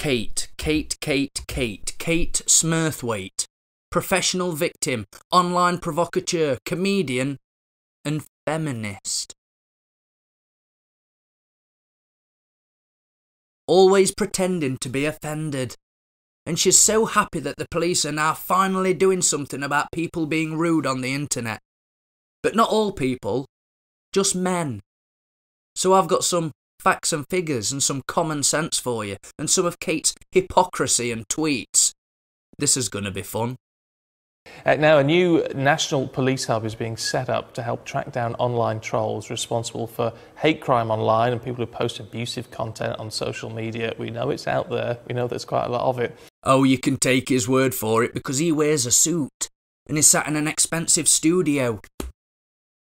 Kate Smurthwaite, professional victim, online provocateur, comedian, and feminist. Always pretending to be offended. And she's so happy that the police are now finally doing something about people being rude on the internet. But not all people, just men. So I've got some facts and figures and some common sense for you, and some of Kate's hypocrisy and tweets. This is going to be fun. Now, a new national police hub is being set up to help track down online trolls responsible for hate crime online and people who post abusive content on social media. We know it's out there. We know there's quite a lot of it. Oh, you can take his word for it because he wears a suit and is sat in an expensive studio.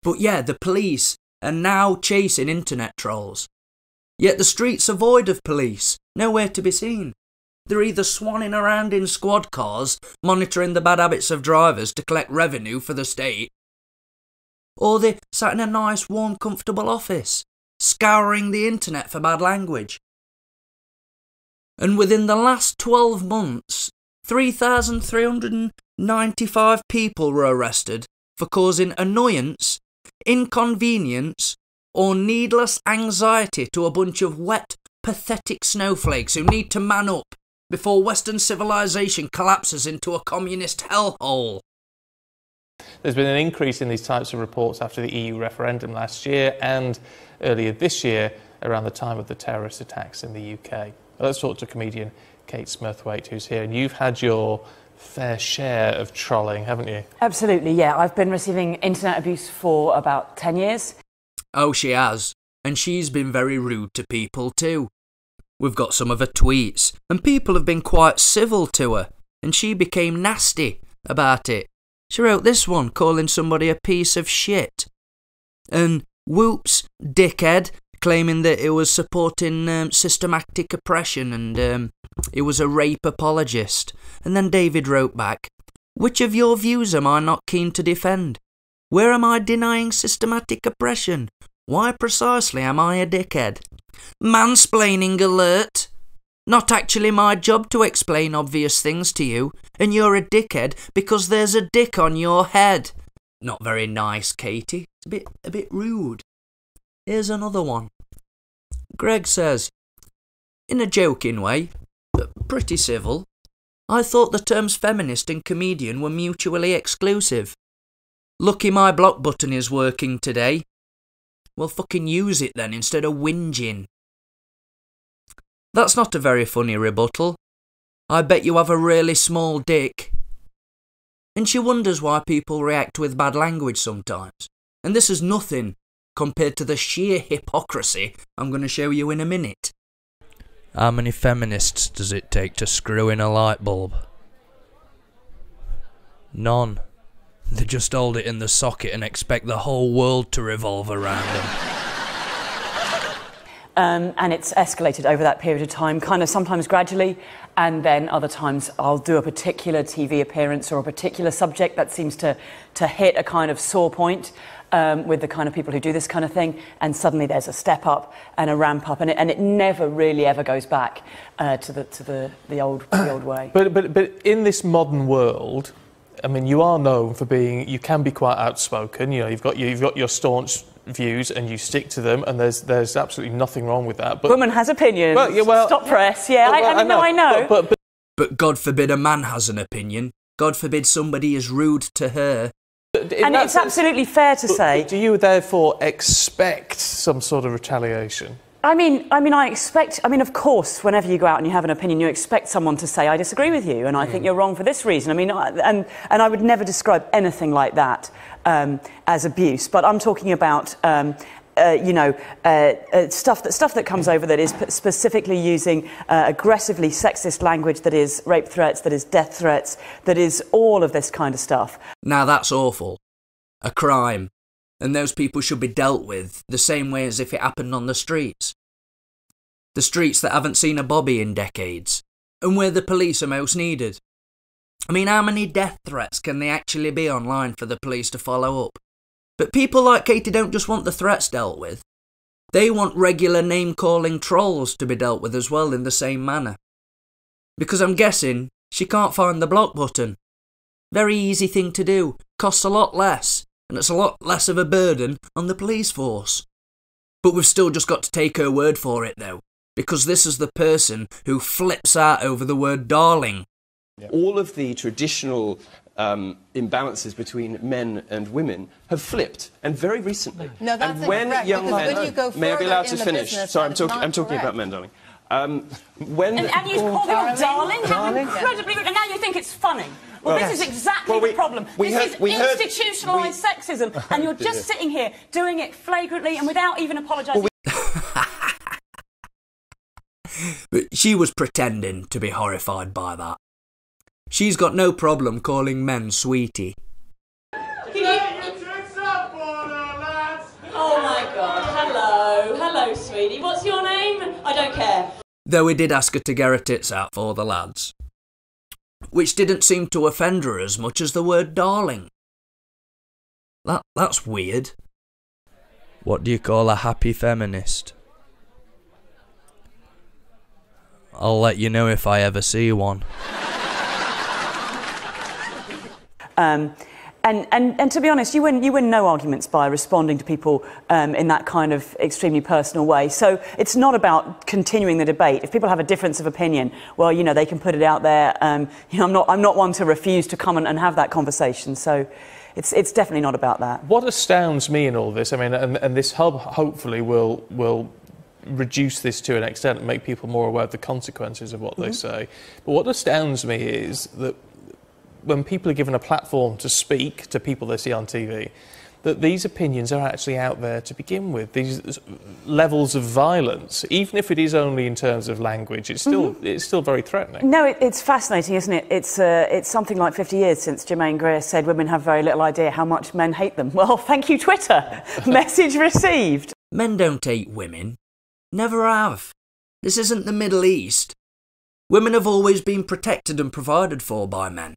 But yeah, the police are now chasing internet trolls. Yet the streets are void of police, nowhere to be seen. They're either swanning around in squad cars, monitoring the bad habits of drivers to collect revenue for the state, or they're sat in a nice, warm, comfortable office, scouring the internet for bad language. And within the last 12 months, 3,395 people were arrested for causing annoyance, inconvenience, or needless anxiety to a bunch of wet, pathetic snowflakes who need to man up before Western civilization collapses into a communist hellhole. There's been an increase in these types of reports after the EU referendum last year and earlier this year around the time of the terrorist attacks in the UK. Let's talk to comedian Kate Smurthwaite, who's here, and you've had your fair share of trolling, haven't you? Absolutely, yeah. I've been receiving internet abuse for about 10 years. Oh, she has. And she's been very rude to people too. We've got some of her tweets, and people have been quite civil to her, and she became nasty about it. She wrote this one, calling somebody a piece of shit. And whoops, dickhead, claiming that it was supporting systematic oppression and it was a rape apologist. And then David wrote back, which of your views am I not keen to defend? Where am I denying systematic oppression? Why precisely am I a dickhead? Mansplaining alert! Not actually my job to explain obvious things to you, and you're a dickhead because there's a dick on your head. Not very nice, Katie. It's a bit rude. Here's another one. Greg says, in a joking way, but pretty civil, I thought the terms feminist and comedian were mutually exclusive. Lucky my block button is working today. Well, fucking use it then instead of whinging. That's not a very funny rebuttal. I bet you have a really small dick. And she wonders why people react with bad language sometimes. And this is nothing compared to the sheer hypocrisy I'm going to show you in a minute. How many feminists does it take to screw in a light bulb? None. They just hold it in the socket and expect the whole world to revolve around them. And it's escalated over that period of time, kind of sometimes gradually, and then other times I'll do a particular TV appearance or a particular subject that seems to hit a kind of sore point with the kind of people who do this kind of thing, and suddenly there's a step up and a ramp up, and it never really ever goes back to the old way. But in this modern world, I mean, you are known for being, you can be quite outspoken, you know, you've got your staunch views and you stick to them, and there's absolutely nothing wrong with that. But woman has opinions. Well, yeah, well, stop press. Yeah, I know. But God forbid a man has an opinion. God forbid somebody is rude to her. And it's absolutely fair to say. Do you therefore expect some sort of retaliation? I mean, of course, whenever you go out and you have an opinion, you expect someone to say, I disagree with you, and I think you're wrong for this reason. I mean, and I would never describe anything like that as abuse. But I'm talking about, stuff that comes over that is specifically using aggressively sexist language, that is rape threats, that is death threats, that is all of this kind of stuff. Now that's awful. A crime. And those people should be dealt with the same way as if it happened on the streets. The streets that haven't seen a bobby in decades, and where the police are most needed. I mean, how many death threats can they actually be online for the police to follow up? But people like Katie don't just want the threats dealt with. They want regular name-calling trolls to be dealt with as well in the same manner. Because I'm guessing she can't find the block button. Very easy thing to do, costs a lot less, and it's a lot less of a burden on the police force. But we've still just got to take her word for it though, because this is the person who flips out over the word darling. All of the traditional imbalances between men and women have flipped, and very recently. No, that's and when incorrect, young because men, when you go may I be allowed to further in the finish? business, Sorry, that is I'm talking not about men, darling. When And you call them darling? How incredibly rude. And now you think it's funny. Well, this is exactly the problem. This is institutionalised sexism, and you're just sitting here doing it flagrantly and without even apologising. But she was pretending to be horrified by that. She's got no problem calling men sweetie. Oh my God, hello, sweetie. What's your name? I don't care. Though we did ask her to get her tits out for the lads, which didn't seem to offend her as much as the word darling. That's weird. What do you call a happy feminist? I'll let you know if I ever see one. And to be honest, you win no arguments by responding to people in that kind of extremely personal way. So it's not about continuing the debate. If people have a difference of opinion, well, you know, they can put it out there. You know, I'm not one to refuse to come and have that conversation. So it's definitely not about that. What astounds me in all this, I mean, and this hub hopefully will reduce this to an extent and make people more aware of the consequences of what they say. But what astounds me is that when people are given a platform to speak to people they see on TV, that these opinions are actually out there to begin with. These levels of violence, even if it is only in terms of language, it's still very threatening. No, it's fascinating, isn't it? It's something like 50 years since Germaine Greer said women have very little idea how much men hate them. Well, thank you, Twitter. Message received. Men don't hate women. Never have. This isn't the Middle East. Women have always been protected and provided for by men.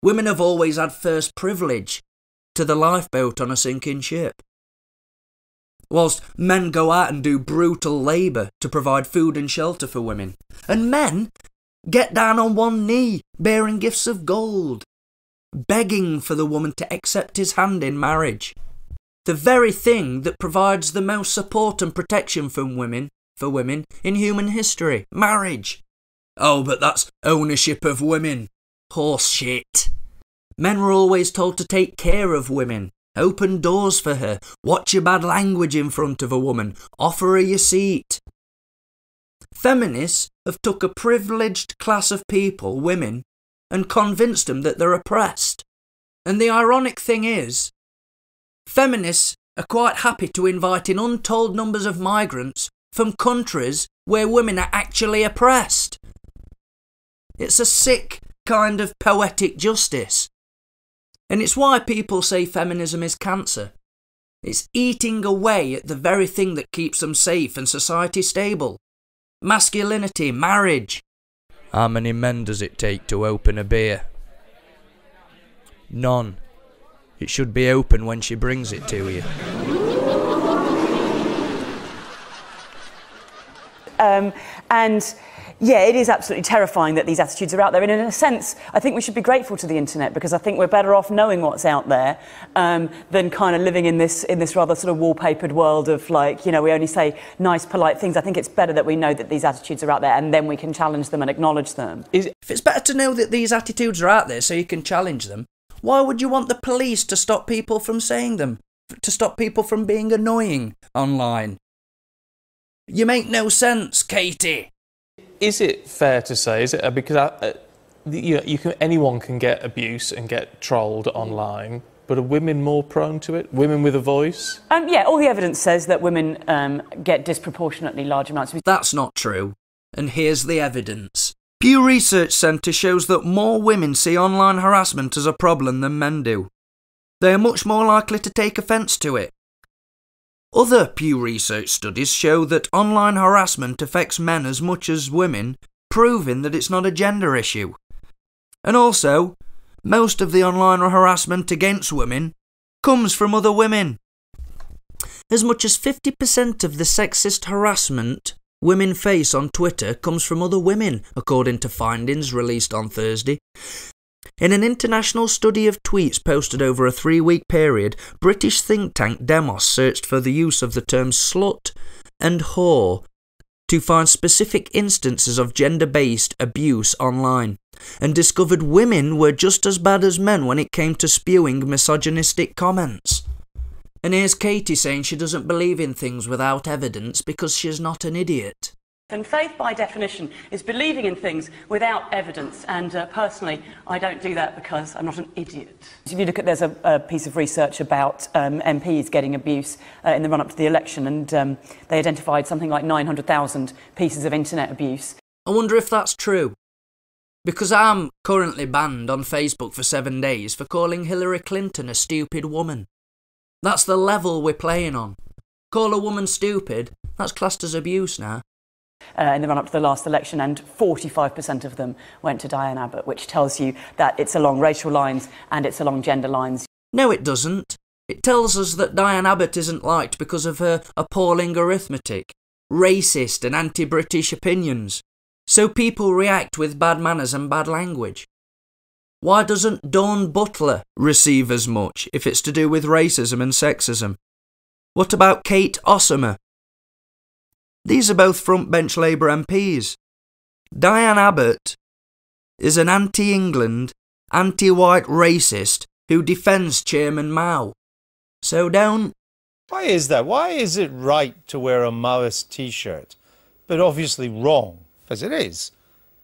Women have always had first privilege to the lifeboat on a sinking ship. Whilst men go out and do brutal labour to provide food and shelter for women. And men get down on one knee, bearing gifts of gold, begging for the woman to accept his hand in marriage. The very thing that provides the most support and protection for women in human history. Marriage. Oh, but that's ownership of women. Horse shit. Men were always told to take care of women, open doors for her, watch your bad language in front of a woman, offer her your seat. Feminists have took a privileged class of people, women, and convinced them that they're oppressed. And the ironic thing is, feminists are quite happy to invite in untold numbers of migrants from countries where women are actually oppressed. It's a sick kind of poetic justice. And it's why people say feminism is cancer. It's eating away at the very thing that keeps them safe and society stable. Masculinity, marriage. How many men does it take to open a beer? None. It should be open when she brings it to you. And yeah, it is absolutely terrifying that these attitudes are out there. And in a sense, I think we should be grateful to the internet, because I think we're better off knowing what's out there than kind of living in this rather sort of wallpapered world of, like, you know, we only say nice, polite things. I think it's better that we know that these attitudes are out there, and then we can challenge them and acknowledge them. If it's better to know that these attitudes are out there so you can challenge them, why would you want the police to stop people from saying them? To stop people from being annoying online? You make no sense, Katie. Is it fair to say, because anyone can get abuse and get trolled online, but are women more prone to it? Women with a voice? Yeah, all the evidence says that women get disproportionately large amounts of... That's not true. And here's the evidence. Pew Research Centre shows that more women see online harassment as a problem than men do. They are much more likely to take offence to it. Other Pew Research studies show that online harassment affects men as much as women, proving that it's not a gender issue. And also, most of the online harassment against women comes from other women. As much as 50% of the sexist harassment women face on Twitter comes from other women, according to findings released on Thursday. In an international study of tweets posted over a 3-week period, British think tank Demos searched for the use of the terms slut and whore to find specific instances of gender-based abuse online, and discovered women were just as bad as men when it came to spewing misogynistic comments. And here's Katie saying she doesn't believe in things without evidence because she's not an idiot. And faith, by definition, is believing in things without evidence. And personally, I don't do that because I'm not an idiot. If you look at, there's a piece of research about MPs getting abuse in the run-up to the election, and they identified something like 900,000 pieces of internet abuse. I wonder if that's true. Because I'm currently banned on Facebook for 7 days for calling Hillary Clinton a stupid woman. That's the level we're playing on. Call a woman stupid, that's classed as abuse now. In the run-up to the last election, and 45% of them went to Diane Abbott, which tells you that it's along racial lines and it's along gender lines. No, it doesn't. It tells us that Diane Abbott isn't liked because of her appalling arithmetic, racist and anti-British opinions. So people react with bad manners and bad language. Why doesn't Dawn Butler receive as much if it's to do with racism and sexism? What about Kate Ossomer? These are both front-bench Labour MPs. Diane Abbott is an anti-England, anti-white racist who defends Chairman Mao. So don't... Why is that? Why is it right to wear a Maoist T-shirt, but obviously wrong, as it is,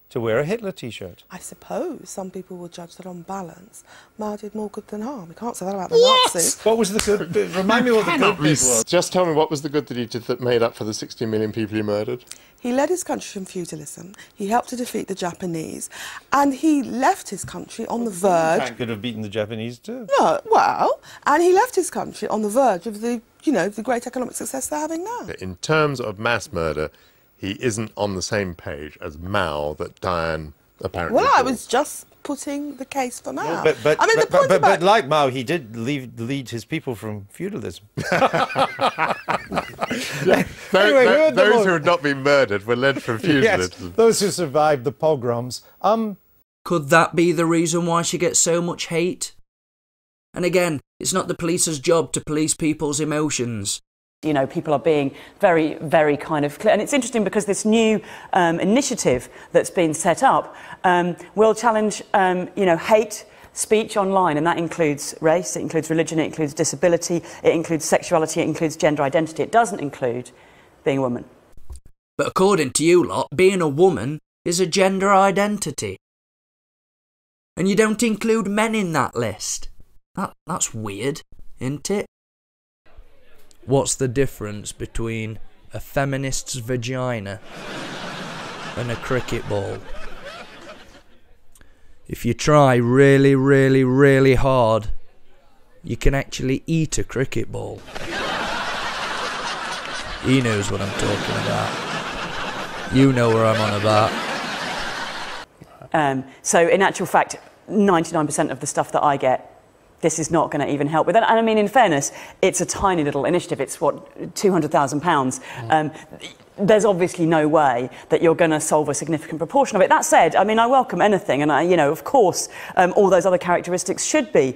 to wear a Hitler T-shirt? I suppose some people will judge that on balance, Mao did more good than harm. We can't say that about the Nazis. What was the good bit? Remind me what the good bit was. Just tell me what was the good that he did that made up for the 60 million people he murdered? He led his country from feudalism, he helped to defeat the Japanese, and he left his country on the verge... He could have beaten the Japanese too. No, well, and he left his country on the verge of the, you know, the great economic success they're having now. In terms of mass murder, he isn't on the same page as Mao that Diane apparently Well, I thought. was just putting the case for Mao. But I mean, the point about... but like Mao, he did lead his people from feudalism. Anyway, those who had not been murdered were led from feudalism. Yes, those who survived the pogroms. Could that be the reason why she gets so much hate? And again, it's not the police's job to police people's emotions. You know, people are being very, very kind of clear. And it's interesting because this new initiative that's been set up will challenge, you know, hate speech online. And that includes race, it includes religion, it includes disability, it includes sexuality, it includes gender identity. It doesn't include being a woman. But according to you lot, being a woman is a gender identity. And you don't include men in that list. That's weird, isn't it? What's the difference between a feminist's vagina and a cricket ball? If you try really, really, really hard, you can actually eat a cricket ball. He knows what I'm talking about. You know where I'm on about. So in actual fact, 99% of the stuff that I get, this is not going to even help with that. And I mean, in fairness, it's a tiny little initiative. It's, what, £200,000. There's obviously no way that you're going to solve a significant proportion of it. That said, I mean, I welcome anything. And, you know, of course, all those other characteristics should be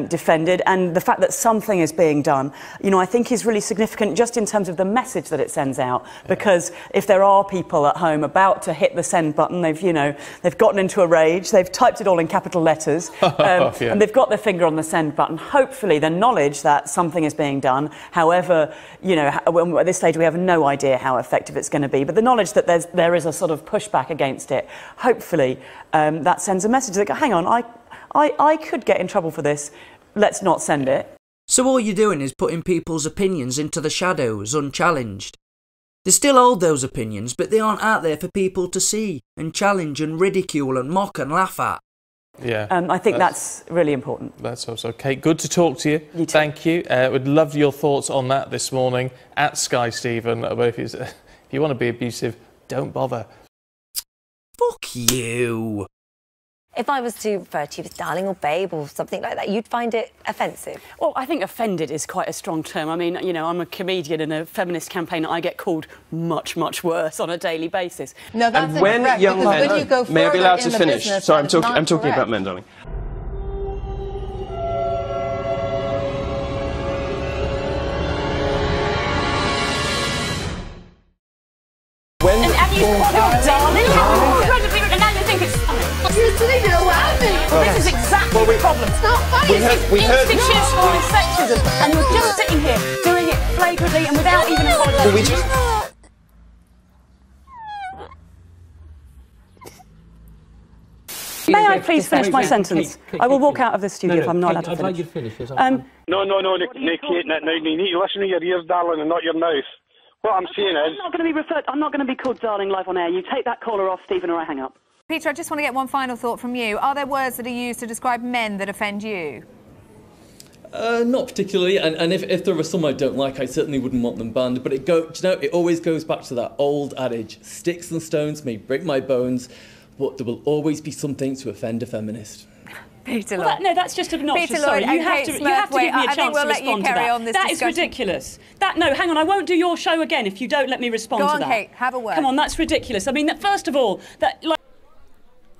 defended. And the fact that something is being done, you know, I think is really significant just in terms of the message that it sends out. Because if there are people at home about to hit the send button, they've, you know, they've gotten into a rage, they've typed it all in capital letters, and they've got their finger on the send button. Hopefully, the knowledge that something is being done, however, you know, at this stage we have no idea how effective it's going to be, but the knowledge that there is a sort of pushback against it, hopefully that sends a message that, hang on, I could get in trouble for this, let's not send it. So all you're doing is putting people's opinions into the shadows, unchallenged. They still hold those opinions, but they aren't out there for people to see and challenge and ridicule and mock and laugh at. Yeah, I think that's really important. That's also Kate. Good to talk to you. You too. Thank you. Would love your thoughts on that this morning at Sky Stephen. But if you want to be abusive, don't bother. Fuck you. if I was to refer to you as darling or babe or something like that, you'd find it offensive? Well, I think offended is quite a strong term. I mean, you know, I'm a comedian in a feminist campaign. I get called much, much worse on a daily basis. No, that's and when incorrect, young because men, when you go may I be allowed further to in the finish? business, Sorry, that is I'm talking not about correct. men, darling. When And you called her darling? And now you think it's funny. You're sitting there laughing. Well, this is exactly the problem. It's not funny. we heard Institutional sexism, and you're just sitting here doing it flagrantly and without even apologising. May I please finish my sentence? I will walk out of this studio if I'm not allowed to finish. I'd like you to finish. Yes, No, Kate, now you need to listen to your ears, darling, and not your mouth. What I'm saying is... I'm not going to be called darling live on air. You take that caller off, Stephen, or I hang up. Peter, I just want to get one final thought from you. Are there words that are used to describe men that offend you? Not particularly, and if there are some I don't like, I certainly wouldn't want them banned. But it always goes back to that old adage: sticks and stones may break my bones, but there will always be something to offend a feminist. Peter Lloyd. No, that's just obnoxious. Peter Sorry, Lloyd, you have to give me a chance to respond to that. That is ridiculous. No, hang on, I won't do your show again if you don't let me respond to that. Go on, Kate, have a word. Come on, that's ridiculous. I mean, first of all,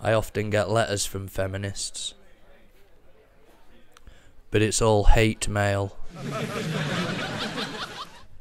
I often get letters from feminists, but it's all hate mail.